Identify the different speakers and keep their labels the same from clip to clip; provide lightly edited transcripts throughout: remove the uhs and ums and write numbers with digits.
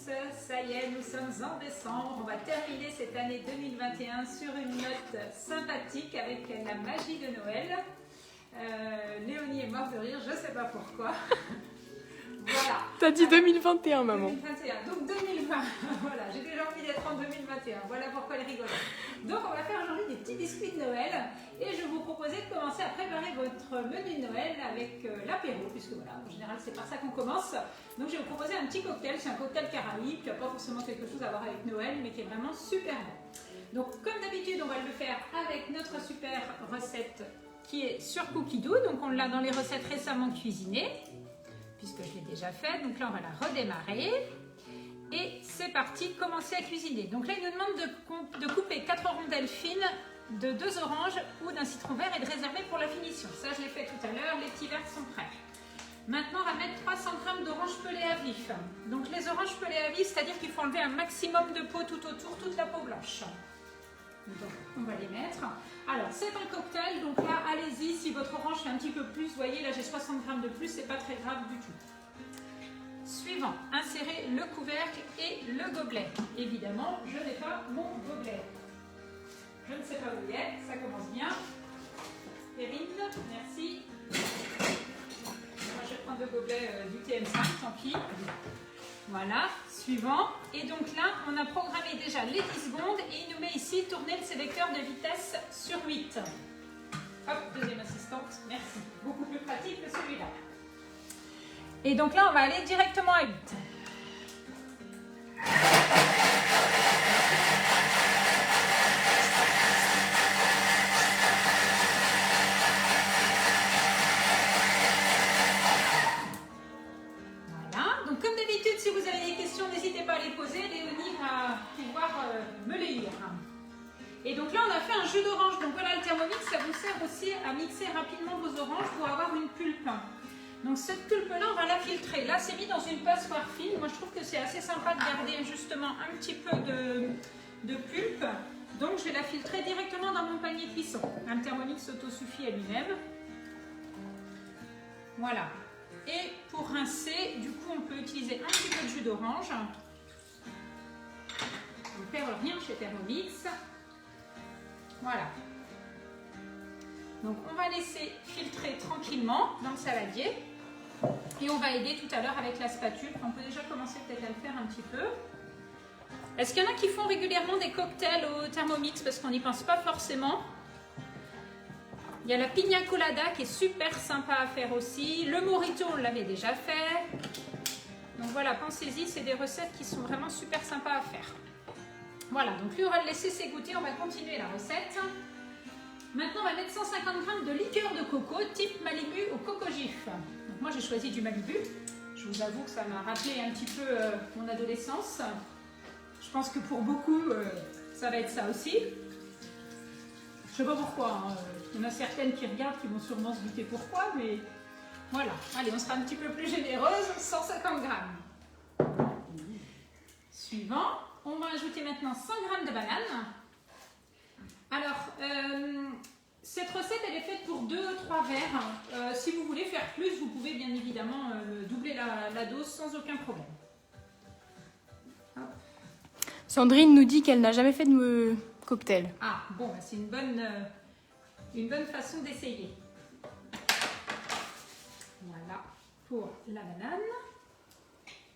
Speaker 1: ça y est, nous sommes en décembre. On va terminer cette année 2021 sur une note sympathique avec la magie de Noël. Léonie est morte de rire, je ne sais pas pourquoi. Voilà.
Speaker 2: T'as dit 2021, maman.
Speaker 1: 2021, donc 2020. Voilà, j'ai déjà envie d'être en 2021. Voilà pourquoi elle rigole. Donc on va faire aujourd'hui des petits biscuits de Noël et je vous proposais de commencer à préparer votre menu de Noël avec l'apéro, puisque voilà, en général c'est par ça qu'on commence. Donc je vais vous proposer un petit cocktail, c'est un cocktail caraïbe qui n'a pas forcément quelque chose à voir avec Noël, mais qui est vraiment super bon. Donc comme d'habitude, on va le faire avec notre super recette qui est sur Cookie Dough. Donc on l'a dans les recettes récemment cuisinées, puisque je l'ai déjà fait. Donc là on va la redémarrer. Et c'est parti, commencer à cuisiner. Donc là, il nous demande de couper 4 rondelles fines de 2 oranges ou d'un citron vert et de réserver pour la finition. Ça, je l'ai fait tout à l'heure, les petits verres sont prêts. Maintenant, on va mettre 300 g d'oranges pelées à vif. Donc les oranges pelées à vif, c'est-à-dire qu'il faut enlever un maximum de peau tout autour, toute la peau blanche. Donc, on va les mettre. Alors, c'est un cocktail, donc là, allez-y, si votre orange fait un petit peu plus, vous voyez, là, j'ai 60 g de plus, c'est pas très grave du tout. Suivant, insérez le couvercle et le gobelet. Évidemment, je n'ai pas mon gobelet. Je ne sais pas où il est, ça commence bien. Perrine, merci. Moi, je vais prendre le gobelet du TM5, tant pis. Voilà, suivant. Et donc là, on a programmé déjà les 10 secondes et il nous met ici tourner le sélecteur de vitesse sur 8. Hop, deuxième assistante, merci. Beaucoup plus pratique que celui-là. Et donc là, on va aller directement à 8. Voilà. Donc comme d'habitude, si vous avez des questions, n'hésitez pas à les poser. Léonie va pouvoir me les lire. Et donc là, on a fait un jus d'orange. Donc voilà, le Thermomix, ça vous sert aussi à mixer rapidement vos oranges pour avoir une pulpe. Donc cette pulpe-là, on va la filtrer. Là, c'est mis dans une passoire fine. Moi, je trouve que c'est assez sympa de garder justement un petit peu de pulpe. Donc, je vais la filtrer directement dans mon panier cuisson. Un Thermomix s'autosuffit à lui-même. Voilà. Et pour rincer, du coup, on peut utiliser un petit peu de jus d'orange. On ne perd rien chez Thermomix. Voilà. Donc, on va laisser filtrer tranquillement dans le saladier. Et on va aider tout à l'heure avec la spatule. On peut déjà commencer peut-être à le faire un petit peu. Est-ce qu'il y en a qui font régulièrement des cocktails au Thermomix parce qu'on n'y pense pas forcément? Il y a la Pina Colada qui est super sympa à faire aussi. Le Mojito, on l'avait déjà fait. Donc voilà, pensez-y, c'est des recettes qui sont vraiment super sympas à faire. Voilà, donc lui, on va le laisser s'égoutter. On va continuer la recette. Maintenant, on va mettre 150 g de liqueur de coco type Malibu au coco gif. Donc moi, j'ai choisi du Malibu. Je vous avoue que ça m'a rappelé un petit peu mon adolescence. Je pense que pour beaucoup, ça va être ça aussi. Je ne sais pas pourquoi. Hein. Il y en a certaines qui regardent qui vont sûrement se douter pourquoi, mais voilà. Allez, on sera un petit peu plus généreuse. 150 g. Suivant, on va ajouter maintenant 100 g de banane. Alors, cette recette, elle est faite pour 2-3 verres. Si vous voulez faire plus, vous pouvez bien évidemment doubler la dose sans aucun problème. Hop.
Speaker 2: Sandrine nous dit qu'elle n'a jamais fait de cocktail.
Speaker 1: Ah, bon, bah, c'est une bonne façon d'essayer. Voilà, pour la banane.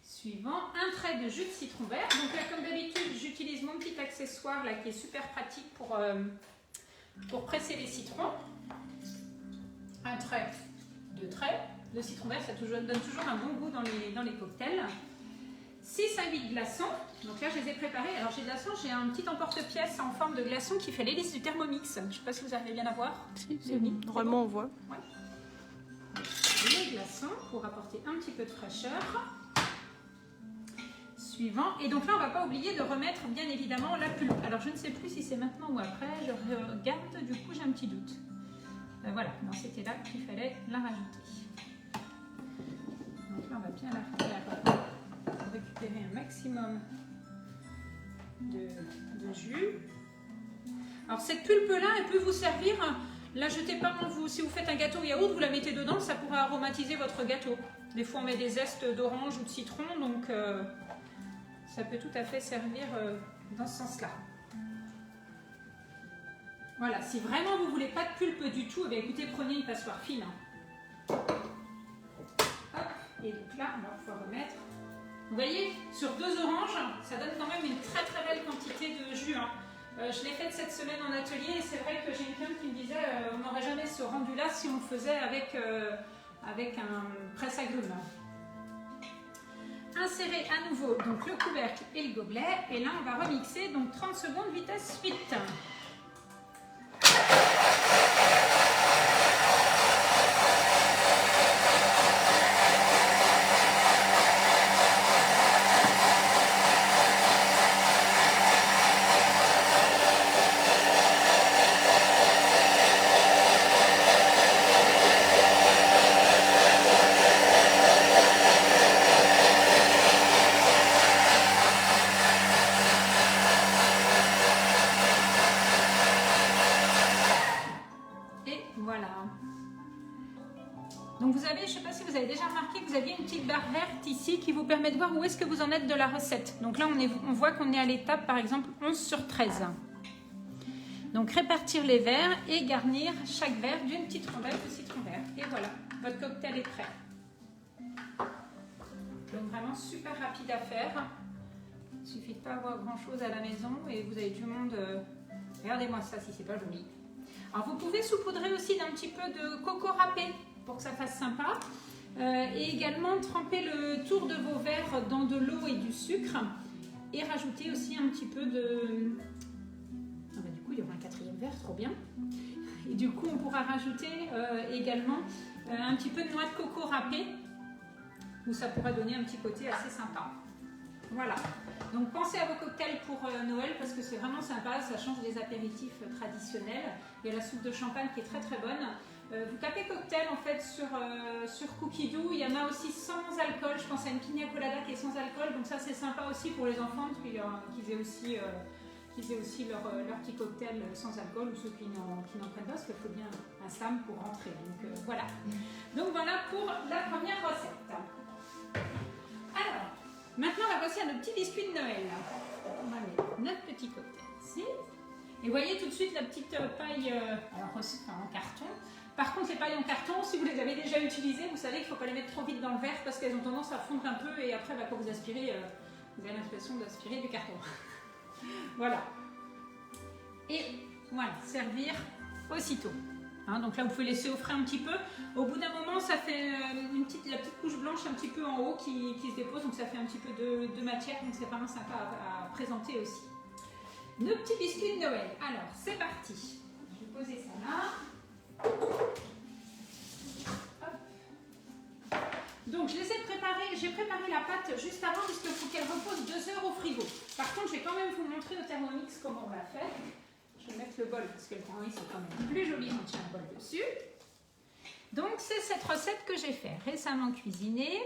Speaker 1: Suivant, un trait de jus de citron vert. Donc là, comme d'habitude, j'utilise mon petit accessoire là qui est super pratique pour presser les citrons. Un trait, 2 traits. Le citron vert, ça donne toujours un bon goût dans les cocktails. 6 à 8 glaçons. Donc là, je les ai préparés. Alors, j'ai un petit emporte-pièce en forme de glaçon qui fait l'hélice du Thermomix. Je ne sais pas si vous arrivez bien à voir.
Speaker 2: Si, normalement, on voit.
Speaker 1: Ouais. Les glaçons pour apporter un petit peu de fraîcheur. Suivant. Et donc là, on ne va pas oublier de remettre bien évidemment la pulpe. Alors, je ne sais plus si c'est maintenant ou après. Je regarde, du coup, j'ai un petit doute. Voilà, c'était là qu'il fallait la rajouter. Donc là, on va bien la faire pour récupérer un maximum de jus. Alors, cette pulpe-là, elle peut vous servir. La jetez pas en vous. Si vous faites un gâteau yaourt, vous la mettez dedans, ça pourrait aromatiser votre gâteau. Des fois, on met des zestes d'orange ou de citron, donc ça peut tout à fait servir dans ce sens-là. Voilà, si vraiment vous ne voulez pas de pulpe du tout, eh bien, écoutez, prenez une passoire fine. Hop, et donc là, on va pouvoir remettre. Vous voyez, sur 2 oranges, ça donne quand même une très très belle quantité de jus. Hein. Je l'ai faite cette semaine en atelier et c'est vrai que j'ai une cliente qui me disait on n'aurait jamais ce rendu-là si on le faisait avec un presse-agrumes. Insérez à nouveau donc, le couvercle et le gobelet et là on va remixer donc 30 secondes vitesse 8. Donc vous avez, je ne sais pas si vous avez déjà remarqué que vous aviez une petite barre verte ici qui vous permet de voir où est-ce que vous en êtes de la recette. Donc là, on voit qu'on est à l'étape, par exemple, 11 sur 13. Donc répartir les verres et garnir chaque verre d'une petite rondelle de citron vert. Et voilà, votre cocktail est prêt. Donc vraiment super rapide à faire. Il ne suffit de pas avoir grand-chose à la maison et vous avez du monde. Regardez-moi ça si c'est pas joli. Alors vous pouvez saupoudrer aussi d'un petit peu de coco râpé pour que ça fasse sympa. Et également tremper le tour de vos verres dans de l'eau et du sucre. Et rajouter aussi un petit peu de... Ah bah, du coup, il y aura un 4e verre, trop bien. Et du coup, on pourra rajouter également un petit peu de noix de coco râpée, où ça pourra donner un petit côté assez sympa. Voilà. Donc pensez à vos cocktails pour Noël parce que c'est vraiment sympa, ça change des apéritifs traditionnels. Il y a la soupe de champagne qui est très très bonne. Vous tapez cocktail en fait sur Cookie Dough, il y en a aussi sans alcool, je pense à une pina colada qui est sans alcool, donc ça c'est sympa aussi pour les enfants qu'ils aient aussi leur petit cocktail sans alcool ou ceux qui n'en prennent pas parce qu'il faut bien un SAM pour rentrer. Donc voilà. Donc voilà pour la première recette. Alors, maintenant on va passer à nos petits biscuits de Noël. On va mettre notre petit cocktail ici. Et vous voyez tout de suite la petite paille en carton. Par contre, les pailles en carton, si vous les avez déjà utilisées, vous savez qu'il ne faut pas les mettre trop vite dans le verre parce qu'elles ont tendance à fondre un peu et après, quand vous aspirez, vous avez l'impression d'aspirer du carton. Voilà. Et voilà, servir aussitôt. Hein, donc là, vous pouvez laisser au frais un petit peu. Au bout d'un moment, ça fait la petite couche blanche un petit peu en haut qui se dépose. Donc ça fait un petit peu de matière. Donc c'est vraiment sympa à présenter aussi. Nos petits biscuits de Noël. Alors, c'est parti. Je vais poser ça là. Hop. Donc, je les ai préparés. J'ai préparé la pâte juste avant puisqu'il faut qu'elle repose 2 heures au frigo. Par contre, je vais quand même vous montrer au Thermomix comment on va faire. Je vais mettre le bol parce que le Thermomix est quand même plus joli quand il y a un bol dessus. Donc, c'est cette recette que j'ai fait récemment cuisinée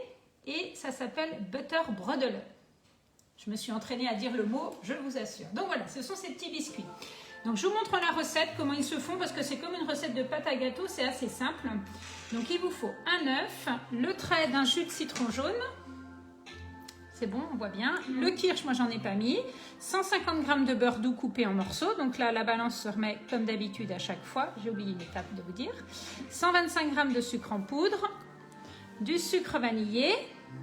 Speaker 1: et ça s'appelle Butter Brödel. Je me suis entraînée à dire le mot, je vous assure. Donc voilà, ce sont ces petits biscuits. Donc je vous montre la recette, comment ils se font, parce que c'est comme une recette de pâte à gâteau, c'est assez simple. Donc il vous faut un œuf, le trait d'un jus de citron jaune. C'est bon, on voit bien. Le kirsch, moi j'en ai pas mis. 150 g de beurre doux coupé en morceaux. Donc là, la balance se remet comme d'habitude à chaque fois. J'ai oublié une étape de vous dire. 125 g de sucre en poudre. Du sucre vanillé.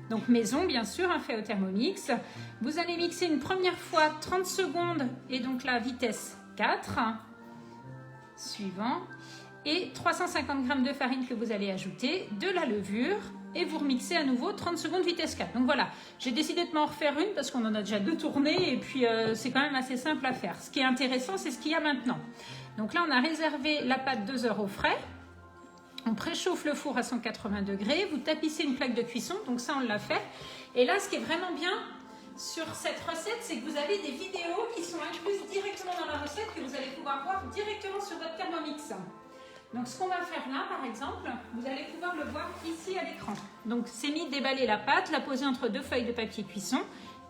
Speaker 1: Donc maison bien sûr, fait au Thermomix. Vous allez mixer une première fois 30 secondes et donc la vitesse 4. Suivant. Et 350 g de farine que vous allez ajouter, de la levure et vous remixez à nouveau 30 secondes vitesse 4. Donc voilà, j'ai décidé de m'en refaire une parce qu'on en a déjà 2 tournées et puis c'est quand même assez simple à faire. Ce qui est intéressant, c'est ce qu'il y a maintenant. Donc là, on a réservé la pâte 2 heures au frais. On préchauffe le four à 180 degrés, vous tapissez une plaque de cuisson, donc ça on l'a fait. Et là, ce qui est vraiment bien sur cette recette, c'est que vous avez des vidéos qui sont incluses directement dans la recette que vous allez pouvoir voir directement sur votre Thermomix. Donc ce qu'on va faire là, par exemple, vous allez pouvoir le voir ici à l'écran. Donc c'est mis déballer la pâte, la poser entre 2 feuilles de papier cuisson,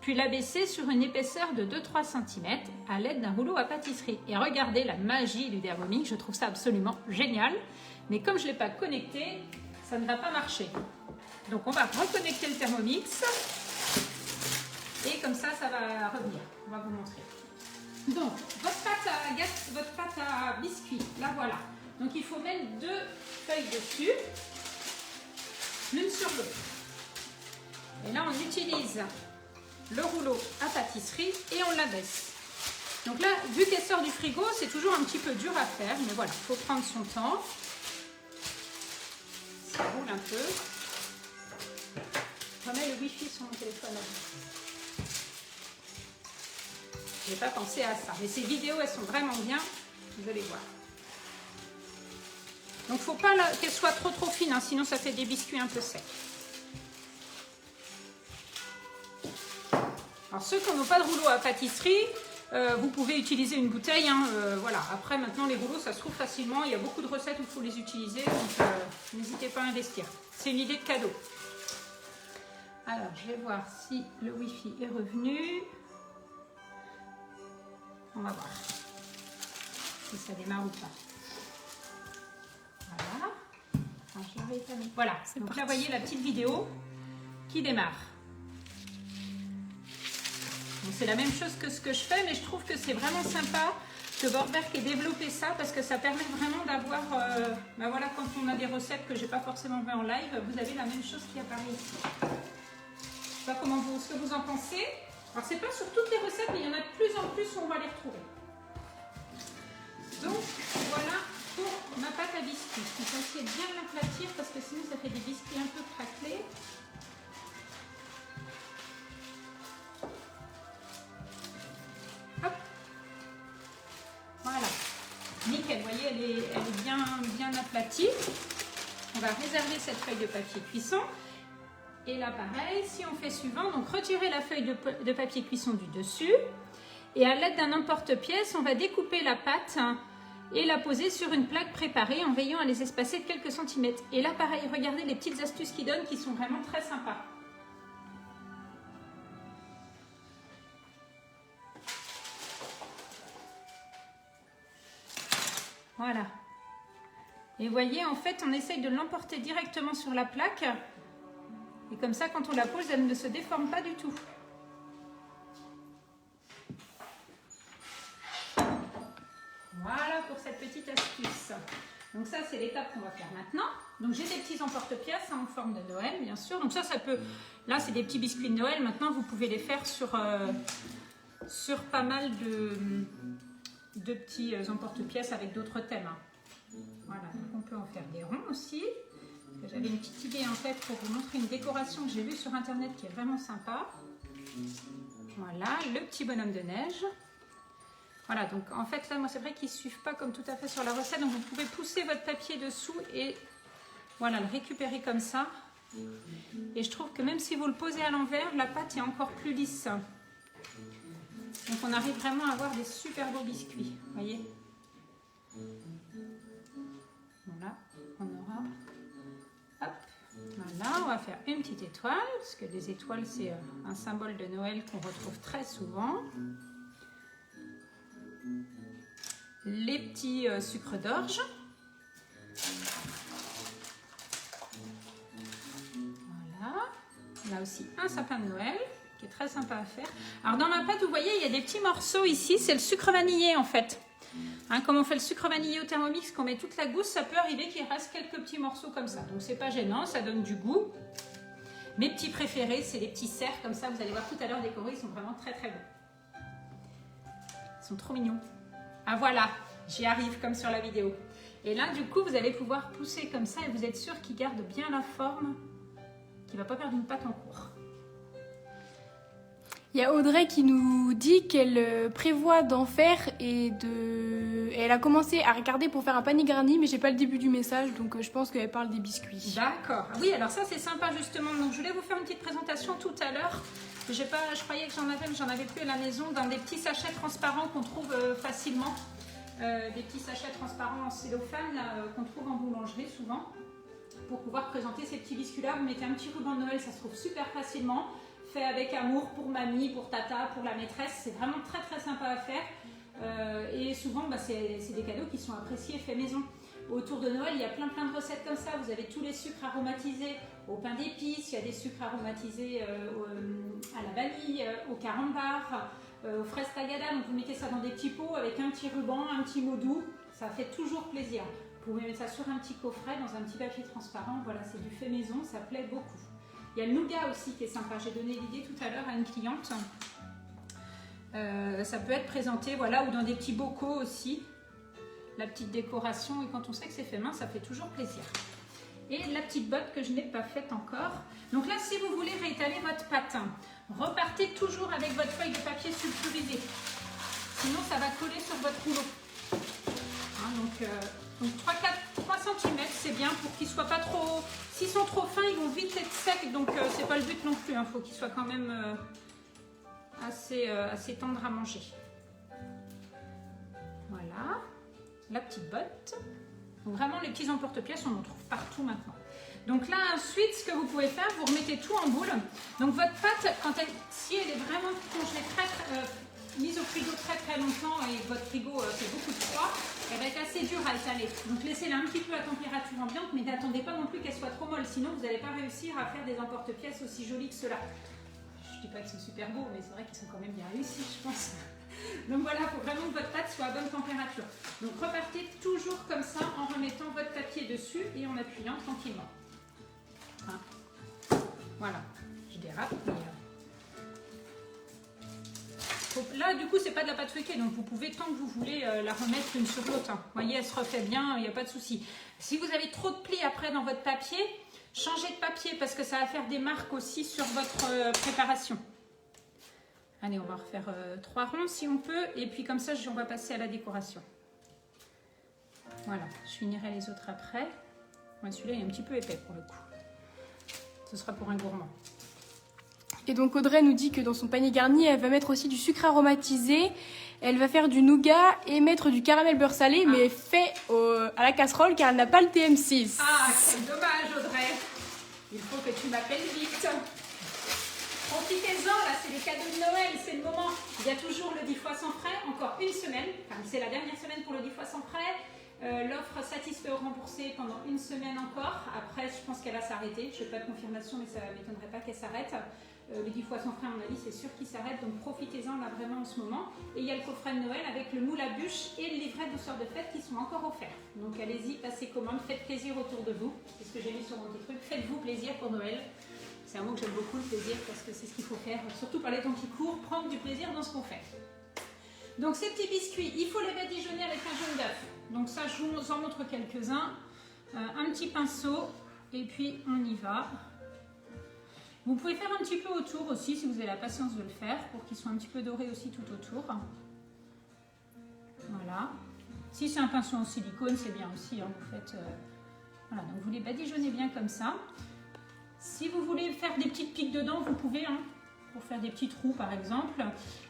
Speaker 1: puis l'abaisser sur une épaisseur de 2-3 cm à l'aide d'un rouleau à pâtisserie. Et regardez la magie du Thermomix, je trouve ça absolument génial. Mais comme je ne l'ai pas connecté, ça ne va pas marcher. Donc on va reconnecter le Thermomix. Et comme ça, ça va revenir. On va vous montrer. Donc, votre pâte à biscuits, la voilà. Donc, il faut mettre 2 feuilles dessus, l'une sur l'autre. Et là, on utilise le rouleau à pâtisserie et on l'abaisse. Donc là, vu qu'elle sort du frigo, c'est toujours un petit peu dur à faire, mais voilà, il faut prendre son temps. Ça roule un peu. Je remets le wifi sur mon téléphone. Je n'ai pas pensé à ça, mais ces vidéos, elles sont vraiment bien, vous allez voir. Donc, il ne faut pas qu'elle soit trop fine, hein, sinon ça fait des biscuits un peu secs. Alors, ceux qui n'ont pas de rouleau à pâtisserie, vous pouvez utiliser une bouteille. Hein, voilà. Après, maintenant, les rouleaux, ça se trouve facilement. Il y a beaucoup de recettes où il faut les utiliser, donc n'hésitez pas à investir. C'est une idée de cadeau. Alors, je vais voir si le Wi-Fi est revenu. On va voir si ça démarre ou pas. Voilà. Voilà. Donc là, vous voyez la petite vidéo qui démarre. C'est la même chose que ce que je fais, mais je trouve que c'est vraiment sympa que Borberg ait développé ça parce que ça permet vraiment d'avoir, ben voilà, quand on a des recettes que j'ai pas forcément vues en live, vous avez la même chose qui apparaît ici. Je sais pas ce que vous en pensez. Alors c'est pas sur toutes les recettes, mais il y en a de plus en plus où on va les retrouver. Donc voilà pour ma pâte à biscuits. Je vais essayer de bien l'aplatir parce que sinon ça fait des biscuits un peu craquelés. Hop. Voilà. Nickel, vous voyez, elle est bien aplatie. On va réserver cette feuille de papier cuisson. Et là, pareil, si on fait suivant, donc retirer la feuille de papier cuisson du dessus. Et à l'aide d'un emporte-pièce, on va découper la pâte et la poser sur une plaque préparée en veillant à les espacer de quelques centimètres. Et là, pareil, regardez les petites astuces qu'ils donnent qui sont vraiment très sympas. Voilà. Et vous voyez, en fait, on essaye de l'emporter directement sur la plaque. Et comme ça, quand on la pose, elle ne se déforme pas du tout. Voilà pour cette petite astuce. Donc ça, c'est l'étape qu'on va faire maintenant. Donc j'ai des petits emporte-pièces en forme de Noël, bien sûr. Donc ça peut... Là, c'est des petits biscuits de Noël. Maintenant, vous pouvez les faire sur pas mal de petits emporte-pièces avec d'autres thèmes. Voilà, donc on peut en faire des ronds aussi. J'avais une petite idée en tête pour vous montrer une décoration que j'ai vue sur internet qui est vraiment sympa. Voilà, le petit bonhomme de neige. Voilà, donc en fait là, moi c'est vrai qu'ils ne suivent pas comme tout à fait sur la recette. Donc vous pouvez pousser votre papier dessous et voilà, le récupérer comme ça. Et je trouve que même si vous le posez à l'envers, la pâte est encore plus lisse. Donc on arrive vraiment à avoir des super beaux biscuits, vous voyez. Voilà, on aura... Hop, voilà, on va faire une petite étoile, parce que les étoiles, c'est un symbole de Noël qu'on retrouve très souvent. Les petits sucres d'orge. Voilà, là aussi un sapin de Noël, qui est très sympa à faire. Alors dans ma pâte, vous voyez, il y a des petits morceaux ici, c'est le sucre vanillé en fait. Hein, comme on fait le sucre vanillé au Thermomix, qu'on met toute la gousse, ça peut arriver qu'il reste quelques petits morceaux comme ça. Donc c'est pas gênant, ça donne du goût. Mes petits préférés, c'est les petits cerfs comme ça. Vous allez voir tout à l'heure décorés, ils sont vraiment très très beaux. Ils sont trop mignons. Ah voilà, j'y arrive comme sur la vidéo. Et là du coup, vous allez pouvoir pousser comme ça et vous êtes sûr qu'il garde bien la forme, qu'il ne va pas perdre une pâte en cours.
Speaker 2: Il y a Audrey qui nous dit qu'elle prévoit d'en faire et elle a commencé à regarder pour faire un panier garni, mais j'ai pas le début du message, donc je pense qu'elle parle des biscuits.
Speaker 1: D'accord. Oui, alors ça c'est sympa justement. Donc je voulais vous faire une petite présentation tout à l'heure. Je croyais que j'en avais, mais j'en avais plus à la maison, dans des petits sachets transparents qu'on trouve facilement. Des petits sachets transparents en cellophane qu'on trouve en boulangerie souvent. Pour pouvoir présenter ces petits biscuits-là, vous mettez un petit ruban de Noël, ça se trouve super facilement. Fait avec amour pour mamie, pour tata, pour la maîtresse. C'est vraiment très très sympa à faire. Et souvent, c'est des cadeaux qui sont appréciés, faits maison. Autour de Noël, il y a plein de recettes comme ça. Vous avez tous les sucres aromatisés au pain d'épices, il y a des sucres aromatisés à la vanille, au carambar, aux fraises tagada. Donc vous mettez ça dans des petits pots avec un petit ruban, un petit mot doux, ça fait toujours plaisir. Vous pouvez mettre ça sur un petit coffret, dans un petit papier transparent, voilà, c'est du fait maison, ça plaît beaucoup. Il y a le nougat aussi qui est sympa, j'ai donné l'idée tout à l'heure à une cliente. Ça peut être présenté, voilà, ou dans des petits bocaux aussi, la petite décoration, et quand on sait que c'est fait main, ça fait toujours plaisir. Et la petite botte que je n'ai pas faite encore. Donc là, si vous voulez réétaler votre pâte, repartez toujours avec votre feuille de papier sulfurisé. Sinon, ça va coller sur votre rouleau. Hein, donc 3 cm, c'est bien pour qu'ils ne soient pas trop... S'ils sont trop fins, ils vont vite être secs, donc c'est pas le but non plus. Il faut qu'ils soient quand même assez tendres à manger. Voilà, la petite botte. Donc vraiment, les petits emporte-pièces, on en trouve partout maintenant. Donc là, ensuite, ce que vous pouvez faire, vous remettez tout en boule. Donc votre pâte, si elle est vraiment congelée, mise au frigo très longtemps et votre frigo fait beaucoup de froid, elle va être assez dure à étaler. Donc laissez-la un petit peu à température ambiante, mais n'attendez pas non plus qu'elle soit trop molle, sinon vous n'allez pas réussir à faire des emporte-pièces aussi jolis que ceux-là. Je ne dis pas qu'ils sont super beaux, mais c'est vrai qu'ils sont quand même bien réussis, je pense. Donc voilà, il faut vraiment que votre pâte soit à bonne température. Donc repartez toujours comme ça en remettant votre papier dessus et en appuyant tranquillement. Hein. Voilà, je dérape. Là, du coup, c'est pas de la pâte feuilletée, donc vous pouvez, tant que vous voulez, la remettre une sur l'autre. Vous voyez, elle se refait bien, il n'y a pas de souci. Si vous avez trop de plis après dans votre papier, changez de papier parce que ça va faire des marques aussi sur votre préparation. Allez, on va refaire 3 ronds si on peut, et puis comme ça, on va passer à la décoration. Voilà, je finirai les autres après. Ouais, celui-là, il est un petit peu épais pour le coup. Ce sera pour un gourmand.
Speaker 2: Et donc Audrey nous dit que dans son panier garni, elle va mettre aussi du sucre aromatisé. Elle va faire du nougat et mettre du caramel beurre salé, mais fait à la casserole car elle n'a pas le TM6.
Speaker 1: Ah, quel dommage Audrey. Il faut que tu m'appelles vite. Profitez-en, là c'est les cadeaux de Noël, c'est le moment. Il y a toujours le 10 fois sans frais, encore une semaine. Enfin, c'est la dernière semaine pour le 10 fois sans frais. L'offre satisfait ou remboursée pendant une semaine encore. Après, je pense qu'elle va s'arrêter. Je n'ai pas de confirmation, mais ça ne m'étonnerait pas qu'elle s'arrête. Les 10 fois sans frais, à mon avis, c'est sûr qu'il s'arrête. Donc profitez-en là vraiment en ce moment. Et il y a le coffret de Noël avec le moule à bûche et le livret douceur de fête qui sont encore offerts. Donc allez-y, passez commande, faites plaisir autour de vous. C'est ce que j'ai mis sur mon petit truc. Faites-vous plaisir pour Noël. C'est un mot que j'aime beaucoup, le plaisir, parce que c'est ce qu'il faut faire. Surtout par les temps qui courent, prendre du plaisir dans ce qu'on fait. Donc ces petits biscuits, il faut les badigeonner avec un jaune d'œuf. Donc ça, je vous en montre quelques-uns. Un petit pinceau, et puis on y va. Vous pouvez faire un petit peu autour aussi, si vous avez la patience de le faire, pour qu'ils soient un petit peu dorés aussi tout autour. Voilà. Si c'est un pinceau en silicone, c'est bien aussi. Hein, vous faites, voilà, donc vous les badigeonnez bien comme ça. Si vous voulez faire des petites piques dedans, vous pouvez, hein, pour faire des petits trous par exemple.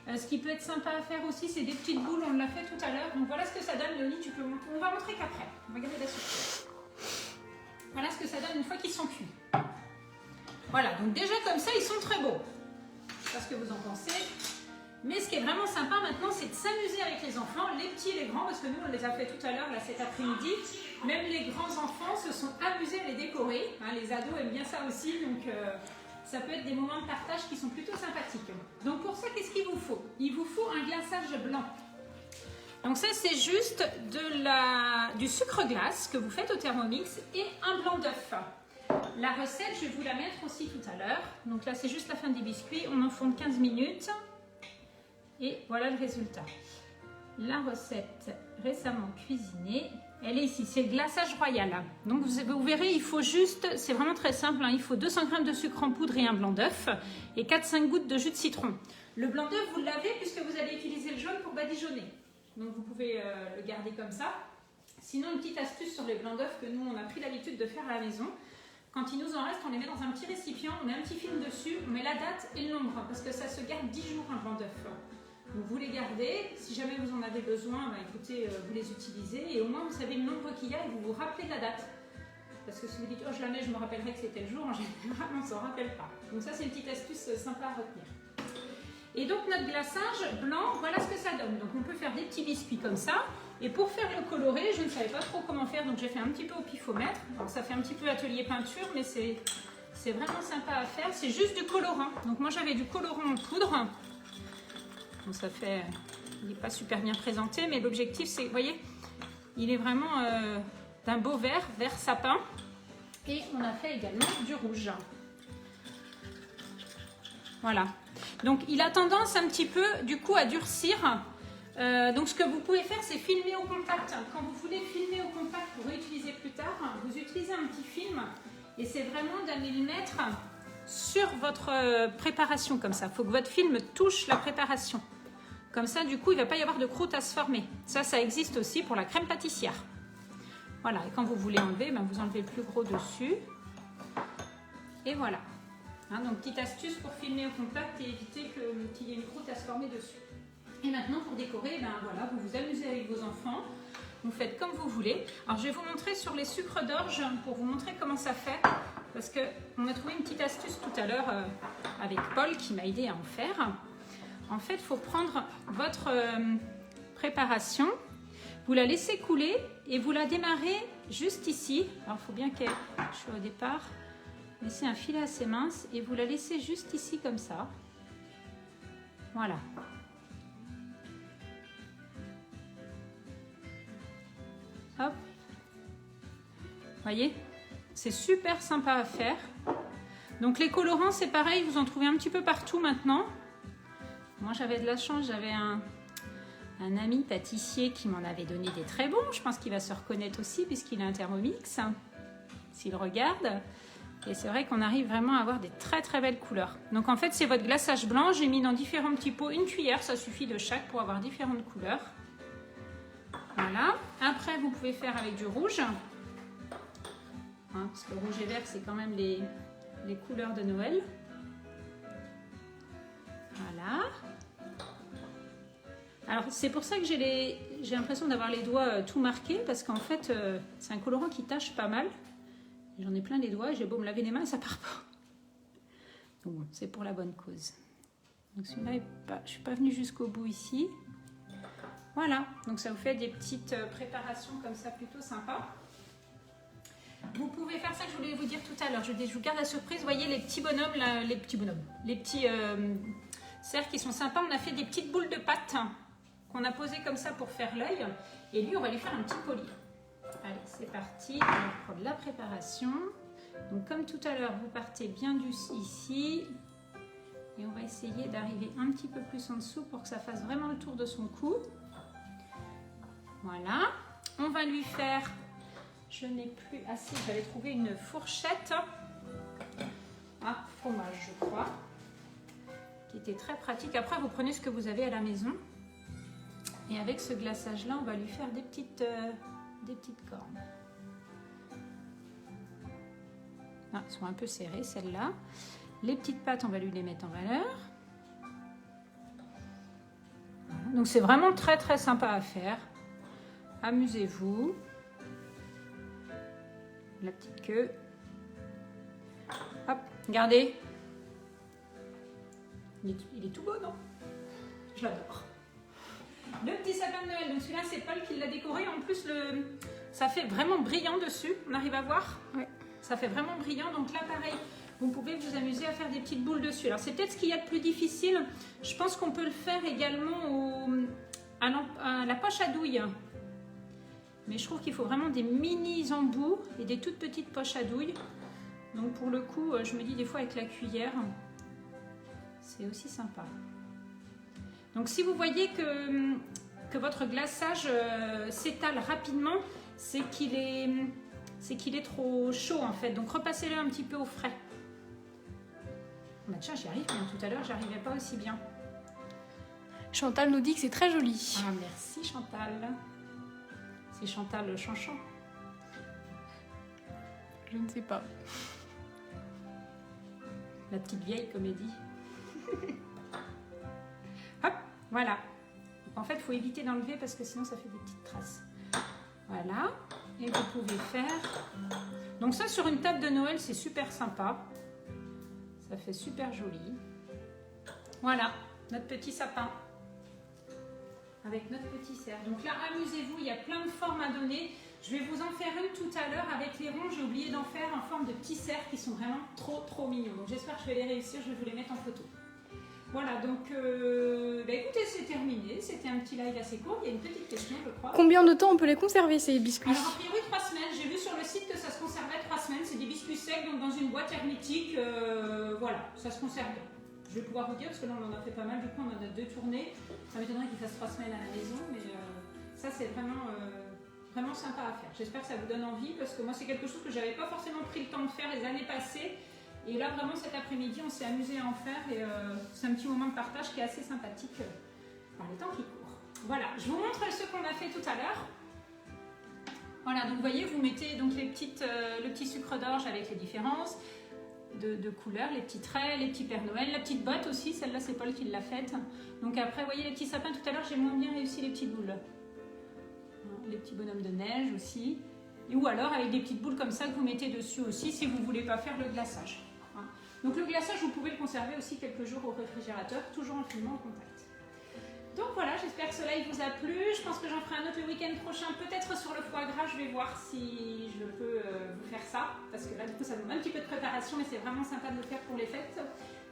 Speaker 1: Ce qui peut être sympa à faire aussi, c'est des petites boules, on l'a fait tout à l'heure. Donc voilà ce que ça donne, Léonie, tu peux montrer. On va montrer qu'après. On va garder la suite. Voilà ce que ça donne une fois qu'ils sont cuits. Voilà, donc déjà comme ça, ils sont très beaux. Je sais pas ce que vous en pensez. Mais ce qui est vraiment sympa maintenant, c'est de s'amuser avec les enfants, les petits et les grands, parce que nous, on les a fait tout à l'heure, là, cet après-midi. Même les grands enfants se sont amusés à les décorer. Hein, les ados aiment bien ça aussi, donc ça peut être des moments de partage qui sont plutôt sympathiques. Donc pour ça, qu'est-ce qu'il vous faut? Il vous faut un glaçage blanc. Donc ça, c'est juste du sucre glace que vous faites au Thermomix et un blanc d'œuf. La recette, je vais vous la mettre aussi tout à l'heure. Donc là, c'est juste la fin des biscuits. On enfonce 15 minutes. Et voilà le résultat. La recette récemment cuisinée, elle est ici. C'est le glaçage royal. Donc vous verrez, il faut juste, c'est vraiment très simple. Hein, il faut 200 g de sucre en poudre et un blanc d'œuf. Et 4-5 gouttes de jus de citron. Le blanc d'œuf, vous l'avez puisque vous allez utiliser le jaune pour badigeonner. Donc vous pouvez le garder comme ça. Sinon, une petite astuce sur les blancs d'œuf que nous, on a pris l'habitude de faire à la maison. Quand il nous en reste, on les met dans un petit récipient, on met un petit film dessus, on met la date et le nombre, parce que ça se garde 10 jours un blanc d'œuf. Donc vous les gardez, si jamais vous en avez besoin, bah écoutez, vous les utilisez, et au moins vous savez le nombre qu'il y a et vous vous rappelez de la date. Parce que si vous dites, oh je la mets, je me rappellerai que c'était le jour, en général on ne s'en rappelle pas. Donc ça c'est une petite astuce sympa à retenir. Et donc notre glaçage blanc, voilà ce que ça donne. Donc on peut faire des petits biscuits comme ça. Et pour faire le coloré, je ne savais pas trop comment faire, donc j'ai fait un petit peu au pifomètre. Alors ça fait un petit peu atelier peinture, mais c'est C'est vraiment sympa à faire. C'est juste du colorant. Donc moi j'avais du colorant en poudre. Bon, ça fait... Il n'est pas super bien présenté, mais l'objectif c'est, vous voyez, il est vraiment d'un beau vert sapin. Et on a fait également du rouge. Voilà. Donc il a tendance un petit peu du coup à durcir. Donc ce que vous pouvez faire, c'est filmer au contact. Quand vous voulez filmer au contact pour réutiliser plus tard, vous utilisez un petit film et c'est vraiment d'aller le mettre sur votre préparation comme ça. Il faut que votre film touche la préparation. Comme ça, du coup, il ne va pas y avoir de croûte à se former. Ça existe aussi pour la crème pâtissière. Voilà, et quand vous voulez enlever, ben, vous enlevez le plus gros dessus. Et voilà. Hein, donc, petite astuce pour filmer au contact et éviter qu'il y ait une croûte à se former dessus. Et maintenant, pour décorer, ben, voilà, vous vous amusez avec vos enfants. Vous faites comme vous voulez. Alors, je vais vous montrer sur les sucres d'orge pour vous montrer comment ça fait. Parce qu'on a trouvé une petite astuce tout à l'heure avec Paul qui m'a aidé à en faire. En fait, il faut prendre votre préparation, vous la laissez couler et vous la démarrez juste ici. Alors, il faut bien que je sois au départ. Laissez un filet assez mince et vous la laissez juste ici comme ça. Voilà. Hop. Voyez, c'est super sympa à faire. Donc les colorants, c'est pareil, vous en trouvez un petit peu partout maintenant. Moi, j'avais de la chance, j'avais un ami pâtissier qui m'en avait donné des très bons. Je pense qu'il va se reconnaître aussi puisqu'il a un Thermomix, s'il regarde. Et c'est vrai qu'on arrive vraiment à avoir des très très belles couleurs. Donc en fait, c'est votre glaçage blanc. J'ai mis dans différents petits pots, une cuillère, ça suffit de chaque pour avoir différentes couleurs. Voilà. Après, vous pouvez faire avec du rouge. Hein, parce que le rouge et vert, c'est quand même les couleurs de Noël. Voilà. Alors, c'est pour ça que j'ai l'impression d'avoir les doigts tout marqués, parce qu'en fait, c'est un colorant qui tache pas mal. J'en ai plein les doigts, j'ai beau me laver les mains, ça part pas. Donc bon, c'est pour la bonne cause. Donc celui-là, je ne suis pas venue jusqu'au bout ici. Voilà, donc ça vous fait des petites préparations comme ça plutôt sympas. Vous pouvez faire ça que je voulais vous dire tout à l'heure. Je vous garde la surprise. Vous voyez les petits bonhommes, là, les petits cerfs qui sont sympas. On a fait des petites boules de pâte qu'on a posées comme ça pour faire l'œil. Et lui, on va lui faire un petit poli. Allez, c'est parti. On va prendre la préparation. Donc, comme tout à l'heure, vous partez bien ici. Et on va essayer d'arriver un petit peu plus en dessous pour que ça fasse vraiment le tour de son cou. Voilà. On va lui faire... Je n'ai plus assez. J'allais trouver une fourchette à fromage, je crois, qui était très pratique. Après, vous prenez ce que vous avez à la maison. Et avec ce glaçage-là, on va lui faire des petites cornes. Ah, elles sont un peu serrées, celles-là. Les petites pâtes, on va lui les mettre en valeur. Voilà. Donc, c'est vraiment très, très sympa à faire. Amusez-vous. La petite queue. Hop, regardez. Il est tout beau, non? Je l'adore. Le petit sapin de Noël, donc celui-là c'est Paul qui l'a décoré. En plus, ça fait vraiment brillant dessus. On arrive à voir? Oui. Ça fait vraiment brillant. Donc là, pareil, vous pouvez vous amuser à faire des petites boules dessus. Alors c'est peut-être ce qu'il y a de plus difficile. Je pense qu'on peut le faire également à la poche à douille. Mais je trouve qu'il faut vraiment des mini embouts et des toutes petites poches à douille. Donc pour le coup, je me dis des fois avec la cuillère, c'est aussi sympa. Donc si vous voyez que votre glaçage s'étale rapidement, c'est qu'il est trop chaud en fait. Donc repassez-le un petit peu au frais. Bah tiens, j'y arrive bien. Tout à l'heure, j'arrivais pas aussi bien.
Speaker 2: Chantal nous dit que c'est très joli.
Speaker 1: Ah, merci Chantal. C'est Chantal Chanchan.
Speaker 2: Je ne sais pas.
Speaker 1: La petite vieille comédie. Hop, voilà. Donc, en fait, il faut éviter d'enlever parce que sinon ça fait des petites traces. Voilà. Et vous pouvez faire... Donc ça, sur une table de Noël, c'est super sympa. Ça fait super joli. Voilà, notre petit sapin. Avec notre petit cerf. Donc là, amusez-vous, il y a plein de formes à donner. Je vais vous en faire une tout à l'heure avec les ronds. J'ai oublié d'en faire en forme de petits cerfs qui sont vraiment trop mignons. Donc j'espère que je vais les réussir, je vais vous les mettre en photo. Voilà, donc écoutez, c'est terminé. C'était un petit live assez court. Il y a une petite question, je crois.
Speaker 2: Combien de temps on peut les conserver, ces biscuits?
Speaker 1: Alors, a priori, 3 semaines. J'ai vu sur le site que ça se conservait 3 semaines. C'est des biscuits secs, donc dans une boîte hermétique. Voilà, ça se conserve bien. Je vais pouvoir vous dire, parce que là, on en a fait pas mal. Du coup, on en a 2 tournées. Ça m'étonnerait qu'il fasse 3 semaines à la maison, mais ça, c'est vraiment sympa à faire. J'espère que ça vous donne envie, parce que moi, c'est quelque chose que j'avais pas forcément pris le temps de faire les années passées. Et là, vraiment, cet après-midi, on s'est amusé à en faire et c'est un petit moment de partage qui est assez sympathique par les temps qui courent. Voilà, je vous montre ce qu'on a fait tout à l'heure. Voilà, donc vous voyez, vous mettez donc le petit sucre d'orge avec les différences de couleurs, les petits traits, les petits Père Noël, la petite botte aussi, celle-là, c'est Paul qui l'a faite. Donc après, vous voyez les petits sapins, tout à l'heure, j'ai moins bien réussi les petites boules. Les petits bonhommes de neige aussi. Ou alors avec des petites boules comme ça que vous mettez dessus aussi si vous ne voulez pas faire le glaçage. Donc le glaçage, vous pouvez le conserver aussi quelques jours au réfrigérateur, toujours en filmant en contact. Donc voilà, j'espère que ce live vous a plu. Je pense que j'en ferai un autre le week-end prochain, peut-être sur le foie gras. Je vais voir si je peux vous faire ça, parce que là du coup ça demande un petit peu de préparation, mais c'est vraiment sympa de le faire pour les fêtes.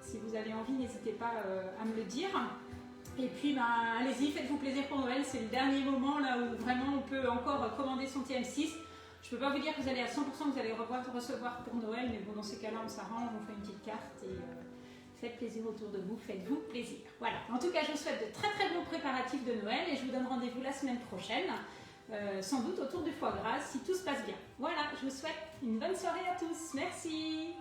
Speaker 1: Si vous avez envie, n'hésitez pas à me le dire. Et puis allez-y, faites-vous plaisir pour Noël, c'est le dernier moment là où vraiment on peut encore commander son TM6. Je ne peux pas vous dire que vous allez à 100% que vous allez recevoir pour Noël, mais bon, dans ces cas-là, on s'arrange, on fait une petite carte et faites plaisir autour de vous, faites-vous plaisir. Voilà, en tout cas, je vous souhaite de très bons préparatifs de Noël et je vous donne rendez-vous la semaine prochaine, sans doute autour du foie gras, si tout se passe bien. Voilà, je vous souhaite une bonne soirée à tous. Merci.